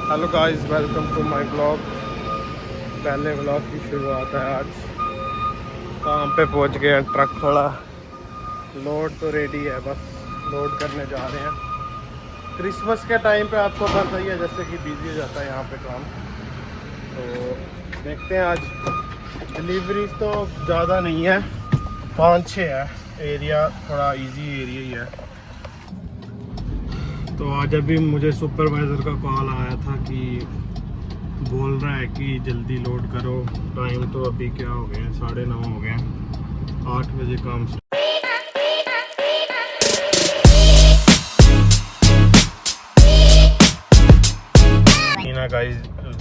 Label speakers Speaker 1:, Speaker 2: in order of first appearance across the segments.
Speaker 1: Hello guys, welcome to my blog. पहले blog की शुरुआत है आज। काम पे पहुंच गए हैं, ट्रक खड़ा, लोड तो रेडी है, बस लोड करने जा रहे हैं। क्रिसमस के टाइम पे आपको पता ही है जैसे कि बिजी हो जाता है यहाँ पे काम। तो देखते हैं आज। डिलीवरी तो ज़्यादा नहीं है, 5-6 है। एरिया थोड़ा इजी एरिया ही है। तो आज अभी मुझे सुपरवाइज़र का कॉल आया था कि बोल रहा है कि जल्दी लोड करो। टाइम तो अभी क्या हो गए हैं, 9:30 हो गए हैं। 8 बजे काम मीना गाइस,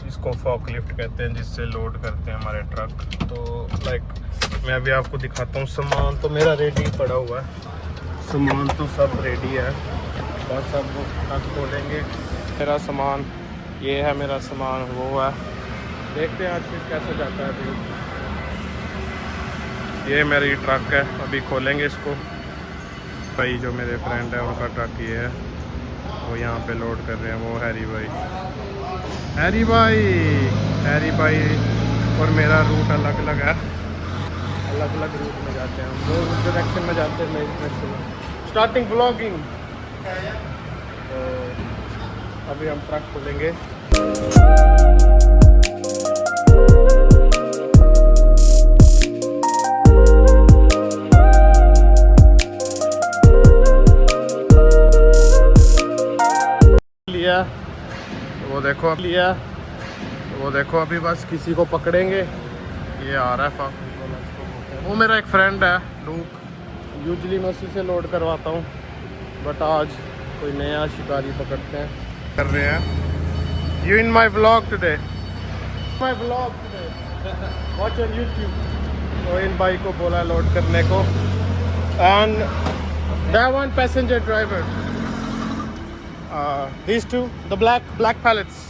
Speaker 1: इसको फॉक लिफ्ट कहते हैं, जिससे लोड करते हैं हमारे ट्रक। तो लाइक मैं अभी आपको दिखाता हूँ। सामान तो मेरा रेडी पड़ा हुआ है, सामान तो सब रेडी है, बस अब ट्रक खोलेंगे। मेरा सामान ये है, मेरा सामान वो है। देखते हैं आज फिर कैसे जाता है। अभी ये मेरी ट्रक है, अभी खोलेंगे इसको। भाई जो मेरे फ्रेंड है उनका ट्रक ये है, वो यहाँ पे लोड कर रहे हैं। वो हैरी भाई और मेरा रूट अलग अलग है, अलग अलग रूट में जाते हैं। वो उस डायरेक्शन में जाते हैं, मैं इस डायरेक्शन में। Starting blogging. तो अभी हम ट्रक खोलेंगे। लिया वो देखो अभी बस किसी को पकड़ेंगे। ये आ रहा है, वो मेरा एक फ्रेंड है लूक। यूजली मैं उसी से लोड करवाता हूँ, बट आज कोई नया शिकारी पकड़ते हैं, कर रहे हैं। You in my blog today, watch on YouTube. तो इन भाई को बोला लोड करने को। And that one passenger driver, these two, the black pallets.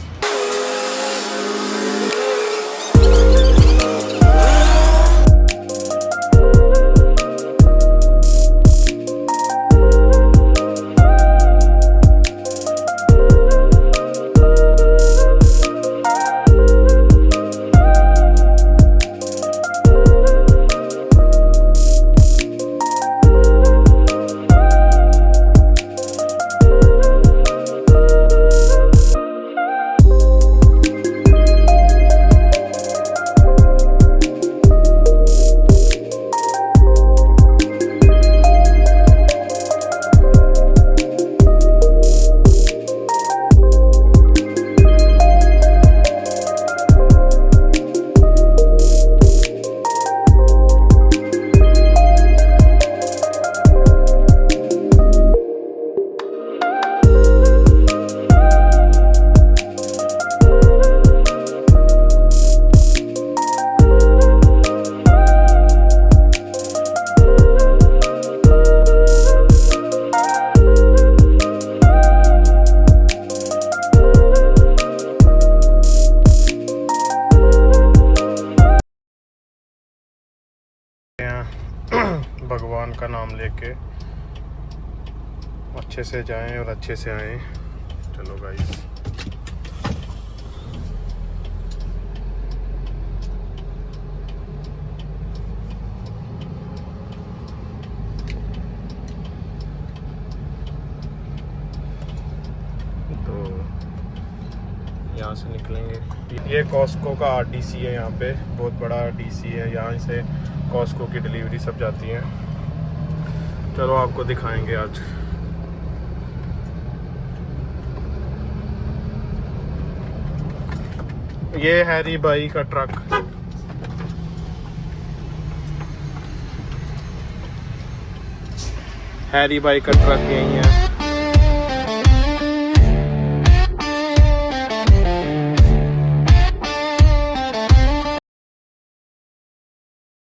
Speaker 1: भगवान का नाम लेके अच्छे से जाएं और अच्छे से आएं। चलो गाइस, तो यहाँ से निकलेंगे। ये कॉस्को का आरटीसी है, यहाँ पे बहुत बड़ा डीसी है। यहाँ से कॉस्को की डिलीवरी सब जाती है। चलो आपको दिखाएंगे आज। ये हैरी भाई का ट्रक, हैरी भाई का ट्रक यही है।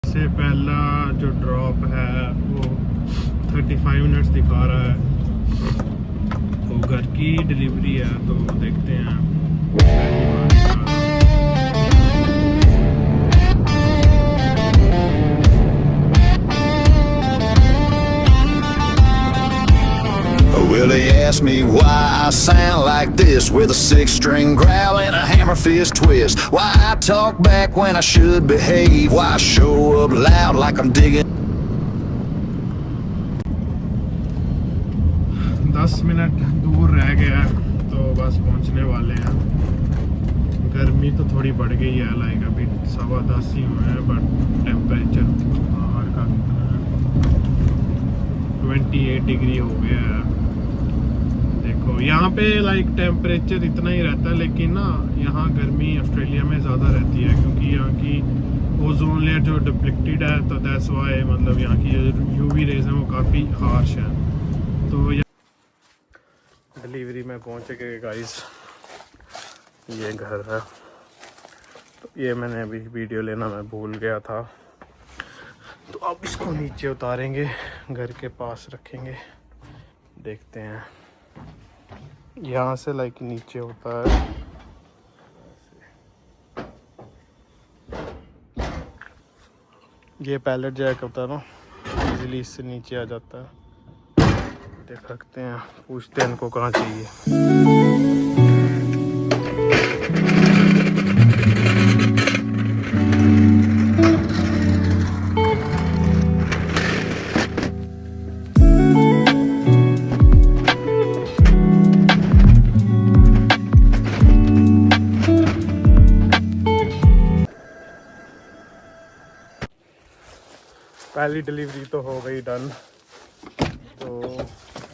Speaker 1: से पहला जो ड्रॉप है वो 35 मिनट्स दिखा रहा है, तो घर की डिलीवरी है। तो देखते हैं।
Speaker 2: Well, they asked me why I sound like this with a 6-string growl and a hammer fist twist. Why I talk back when I should behave. Why I show up loud like I'm digging.
Speaker 1: 10 minute दूर रह गया है तो बस पहुंचने वाले हैं। गर्मी तो थोड़ी बढ़ गई है, लाइक अभी 10:15 ही हुए हैं, बट टेम्परेचर बाहर का 28 डिग्री हो गया है। देखो यहाँ पे लाइक टेम्परेचर इतना ही रहता है, लेकिन ना यहाँ गर्मी ऑस्ट्रेलिया में ज़्यादा रहती है क्योंकि यहाँ की ओजोन लेयर जो डिप्लीटेड है, तो दैट्स व्हाई मतलब यहाँ की यूवी रेज है वो काफ़ी हार्श है। तो डिलीवरी में पहुँच गए गाइस, ये घर है। तो ये मैंने अभी वीडियो लेना मैं भूल गया था, तो अब इसको नीचे उतारेंगे, घर के पास रखेंगे, देखते हैं। यहाँ से लाइक नीचे होता है, ये पैलेट जैक होता है ना, इजीली इससे नीचे आ जाता है। देख रखते हैं, पूछते हैं इनको कहाँ चाहिए। पहली डिलीवरी तो हो गई डन, तो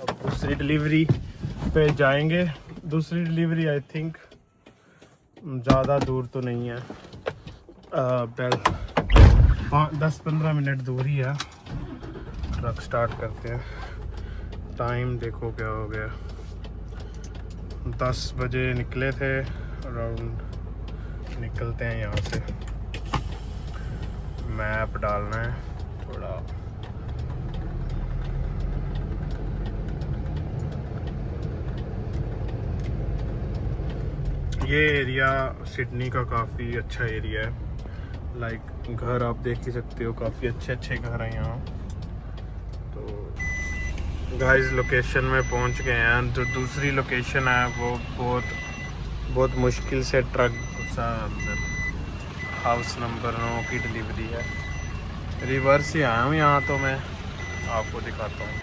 Speaker 1: अब दूसरी डिलीवरी पे जाएंगे। दूसरी डिलीवरी आई थिंक ज़्यादा दूर तो नहीं है, 10-15 मिनट दूर ही है। ट्रक स्टार्ट करते हैं। टाइम देखो क्या हो गया, 10 बजे निकले थे, अराउंड निकलते हैं यहाँ से। मैप डालना है थोड़ा, ये एरिया सिडनी का काफ़ी अच्छा एरिया है। लाइक घर आप देख ही सकते हो, काफ़ी अच्छे अच्छे घर हैं यहाँ। तो गाइस लोकेशन में पहुँच गए हैं। जो दूसरी लोकेशन है वो बहुत मुश्किल से ट्रक घुसा अंदर। हाउस नंबर 9 की डिलीवरी है। रिवर्स ही आया हूँ यहाँ, तो मैं आपको दिखाता हूँ।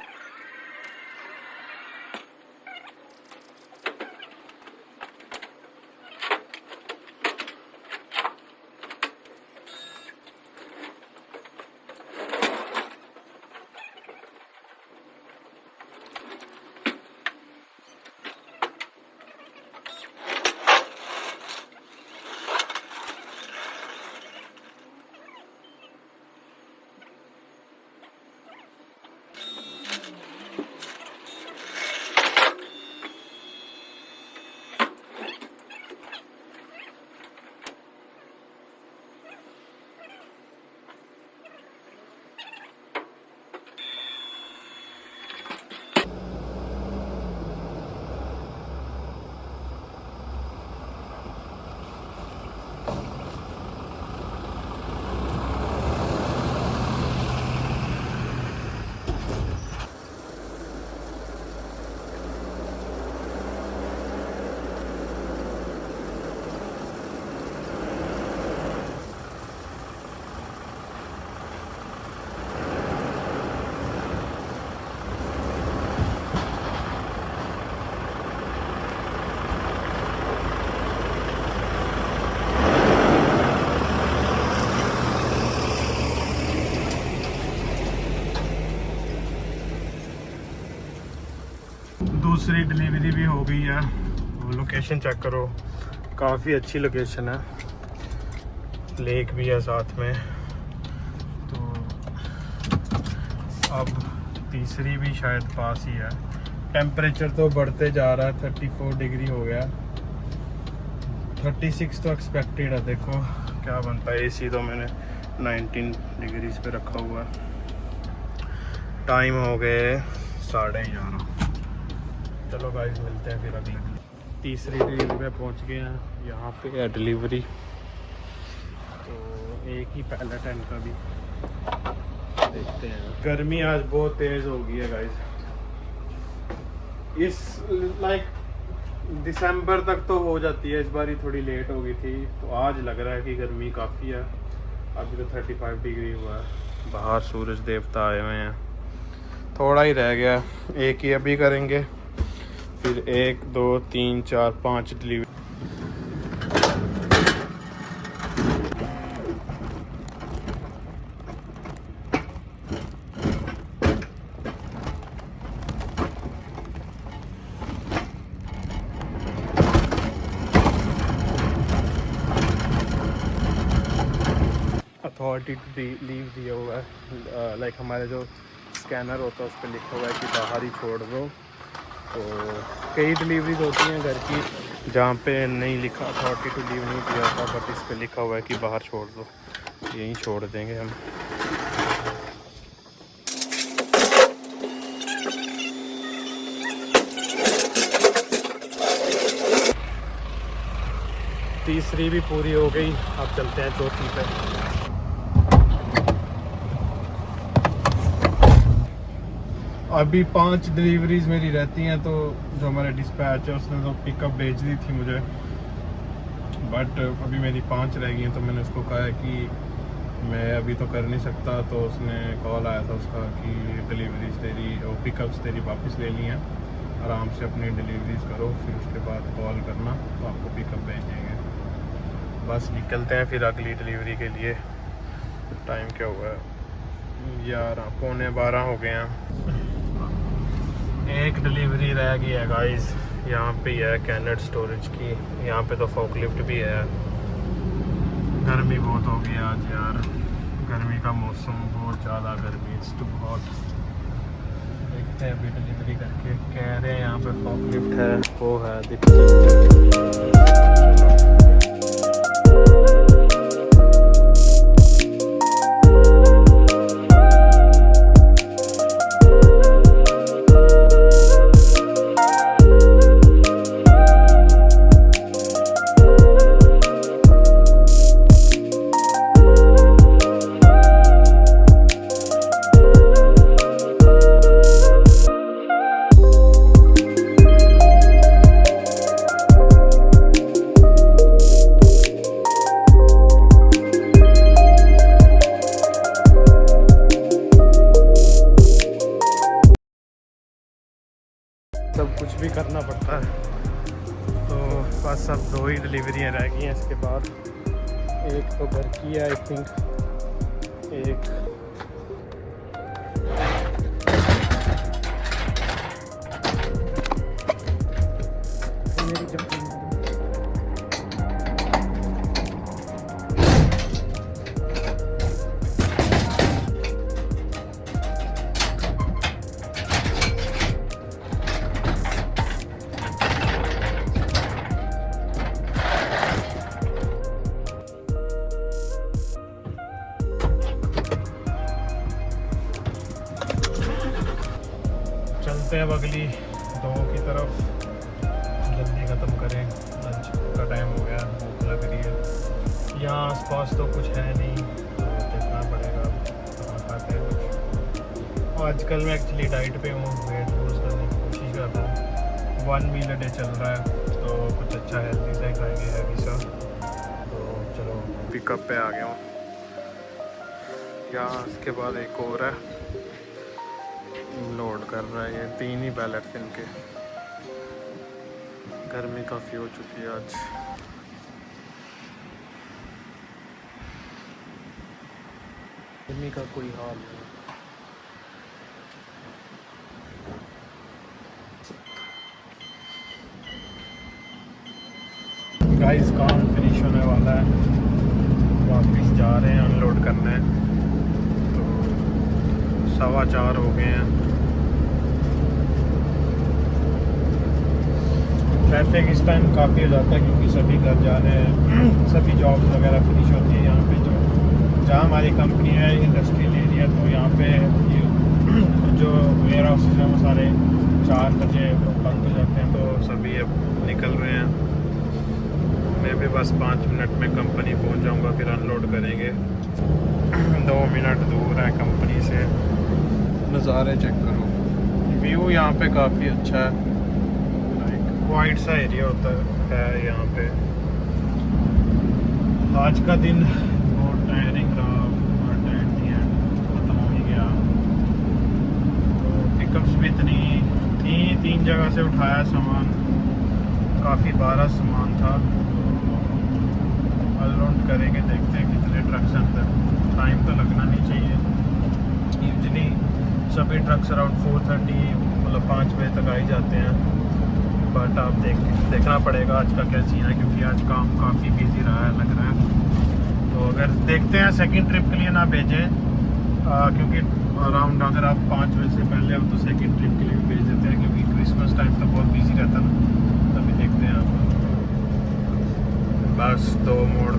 Speaker 1: दूसरी डिलीवरी भी हो गई है। वो लोकेशन चेक करो, काफ़ी अच्छी लोकेशन है, लेक भी है साथ में। तो अब तीसरी भी शायद पास ही है। टेम्परेचर तो बढ़ते जा रहा है, 34 डिग्री हो गया, 36 तो एक्सपेक्टेड है। देखो क्या बनता है। एसी तो मैंने 19 डिग्रीज पे रखा हुआ है। टाइम हो गए 11:30। चलो गाइस मिलते हैं फिर अगले दिन। तीसरी डिलीवरी में पहुंच गए हैं। यहाँ पे है डिलीवरी, तो एक ही पैलेट है इनका भी, देखते हैं। गर्मी आज बहुत तेज़ हो गई है गाइस। इस लाइक दिसंबर तक तो हो जाती है, इस बार ही थोड़ी लेट हो गई थी। तो आज लग रहा है कि गर्मी काफ़ी है। अभी तो 35 डिग्री हुआ है बाहर, सूरज देवता आए हुए हैं। थोड़ा ही रह गया, एक ही अभी करेंगे, फिर 1 2 3 4 5 डिलीवरी। अथॉरिटी टू लीव दिया हुआ है, लाइक हमारे जो स्कैनर होता है उस पर लिखा हुआ है कि बाहर ही छोड़ दो। तो कई डिलीवरीज होती हैं घर की जहाँ पे नहीं लिखा, अथॉरिटी टू लीव नहीं दिया होता, बट इस पे लिखा हुआ है कि बाहर छोड़ दो, यहीं छोड़ देंगे हम। तीसरी भी पूरी हो गई, अब चलते हैं चौथी पे। अभी 5 डिलीवरीज मेरी रहती हैं, तो जो हमारा डिस्पैच है उसने तो पिकअप भेज दी थी मुझे, बट अभी मेरी 5 रह गई हैं। तो मैंने उसको कहा है कि मैं अभी तो कर नहीं सकता, तो उसने कॉल आया था उसका कि डिलीवरीज तेरी और पिकअप्स तेरी वापस ले ली हैं, आराम से अपनी डिलीवरीज करो, फिर उसके बाद कॉल करना तो आपको पिकअप भेज देंगे। बस निकलते हैं फिर अगली डिलीवरी के लिए। टाइम क्या हुआ है, 11 पौने 12 हो गए हैं। एक डिलीवरी रह गई है गाइस, यहाँ पे है कैनेट स्टोरेज की। यहाँ पे तो फॉकलिफ्ट भी है। गर्मी बहुत हो गई आज यार, गर्मी का मौसम, बहुत ज़्यादा गर्मी, इट्स टू हॉट। देखते हैं अभी डिलीवरी करके, कह रहे हैं यहाँ पे फॉकलिफ्ट है, वो है दिखती। सब कुछ भी करना पड़ता है। तो बस अब 2 ही डिलीवरियाँ रह गई हैं इसके बाद। एक तो घर की है आई थिंक, एक चलते हैं अब अगली 2 की तरफ, जल्दी ख़त्म करें, लंच का टाइम हो गया, भूख लग रही है। यहाँ आसपास तो कुछ है नहीं, तो देखना पड़ेगा कहाँ खाते हैं कुछ। आजकल मैं एक्चुअली डाइट पे हूँ, वेट लूज़ करने की कोशिश कर रहा हूँ। 1 मील अ डे चल रहा है, तो कुछ अच्छा हेल्दी सा खाएंगे, हैवी सा। तो चलो पिकअप पे आ गया हूँ। यहाँ इसके बाद एक और है, लोड कर रहा है। ये 3 ही पैलेट्स इनके। गर्मी काफ़ी हो चुकी है आज। गर्मी का कोई हाल नहीं। गाइस काम फिनिश होने वाला है, वापस जा रहे हैं अनलोड करने। तो 4:15 हो गए हैं। ट्रैफिक इस टाइम काफ़ी हो जाता है क्योंकि सभी घर जा रहे हैं, सभी जॉब्स वगैरह फिनिश होती है। यहाँ पे जहाँ हमारी कंपनी है इंडस्ट्रियल एरिया, तो यहाँ पे जो वेयर हाउसेज हैं वो सारे 4 बजे बंद हो जाते हैं, तो सभी अब निकल रहे हैं। मैं भी बस 5 मिनट में कंपनी पहुँच जाऊँगा, फिर अनलोड करेंगे। 2 मिनट दूर है कंपनी से। नज़ारे चेक करो, व्यू यहाँ पे काफ़ी अच्छा है। वाइड सा एरिया होता है यहाँ पे। आज का दिन बहुत टायरिंग रहा और टायर्ड नहीं है, ख़त्म हो ही गया। तो पिकअप्स भी इतनी थी, 3 जगह से उठाया सामान, काफ़ी 12 सामान था। तो अनलोड करेंगे, देखते हैं कितने ट्रक्स अंदर। टाइम तो लगना नहीं चाहिए, यूजली सभी ट्रक्स अराउंड 4:30 मतलब 5 बजे तक आ ही जाते हैं। बट आप देखना पड़ेगा आज का क्या सीन है, क्योंकि आज काम काफ़ी बिजी रहा है लग रहा है। तो अगर देखते हैं सेकंड ट्रिप के लिए ना भेजें, क्योंकि अराउंड अगर आप 5 बजे से पहले हो तो सेकंड ट्रिप के लिए भी भेज देते हैं, क्योंकि क्रिसमस टाइम तो बहुत बिजी रहता है ना। तभी देखते हैं आप। बस 2 मोड़